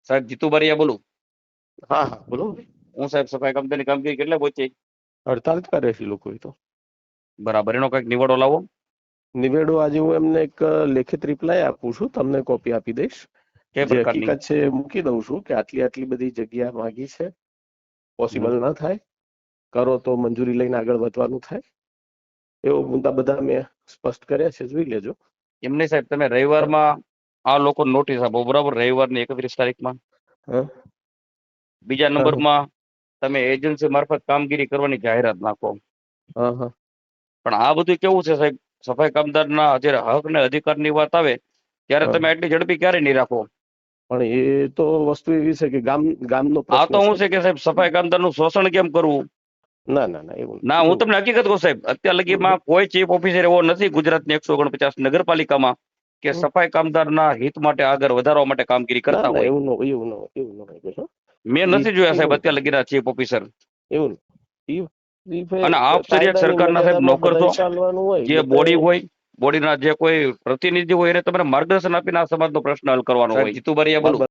સાહેબ જીતુબારીયા બોલું. હા હા બોલો. હું સાહેબ સફાઈ કામદારની કામગીરી કેટલે પહોંચી? હડતાલ જ કરે છે લોકો તો. બરાબર, એનો કઈક નિવાડો લાવો. નિવેડો આજે હું એમને એક લેખિત રિપ્લાય આપું છું, તમને કોપી આપી દઈશ. કઈ જે પ્રકારની? હકીકત છે એ મૂકી દઉં છું કે આટલી બધી જગ્યા માંગી છે, પોસિબલ ના થાય, કરો તો મંજૂરી લઈને આગળ વધવાનું થાય, એવો મુદ્દા બધા મેં સ્પષ્ટ કર્યા છે, જોઈ લેજો. એમને સાહેબ તમે રવિવારમાં આ લોકો નોટિસ આપો, બરાબર, રવિવારની 31 તારીખમાં. હા બીજા હા નંબરમાં તમે એજન્સી મારફત કામગીરી કરવાની જાહેરાત નાખો. હા હા. પણ આ બધું કેવું છે સાહેબ, સફાઈ કામદારના જ્યારે હક ને અધિકારની વાત આવે ત્યારે હા. તમે આટલી ઝડપી ક્યારે નહીં રાખો. પણ એ તો વસ્તુ એવી છે કે ગામનો આ પ્રશ્ન તો છે. હું છે કે સાહેબ સફાઈ કામદારનું શોષણ કેમ કરવું? ના ના ના એવું ના, હું એવું. તમને હકીકત કહું સાહેબ, અત્યાર લગીમાં કોઈ ચીફ ઓફિસર એવો નથી ગુજરાતની 149 નગરપાલિકામાં કે સફાઈ કામદારના હિત માટે આગળ વધારવા માટે કામગીરી ના કરતા ના હોય. એવું ન એવું ન એવું ન હોય બેસો. મેં નથી જોયા સાહેબ અત્યાર લગીના ચીફ ઓફિસર. એવું અને આપ સરિયક કાયદાની સરકારના સાહેબ મર્યાદામાં નોકર છો. બધા ચાલવાનું હોય જે બોડી હોય, બોડીના જે કોઈ પ્રતિનિધિ હોય એને તમારે માર્ગદર્શન આપીને આ સમાજનો પ્રશ્ન હલ કરવાનો હોય. જીતુબારીયા બોલું.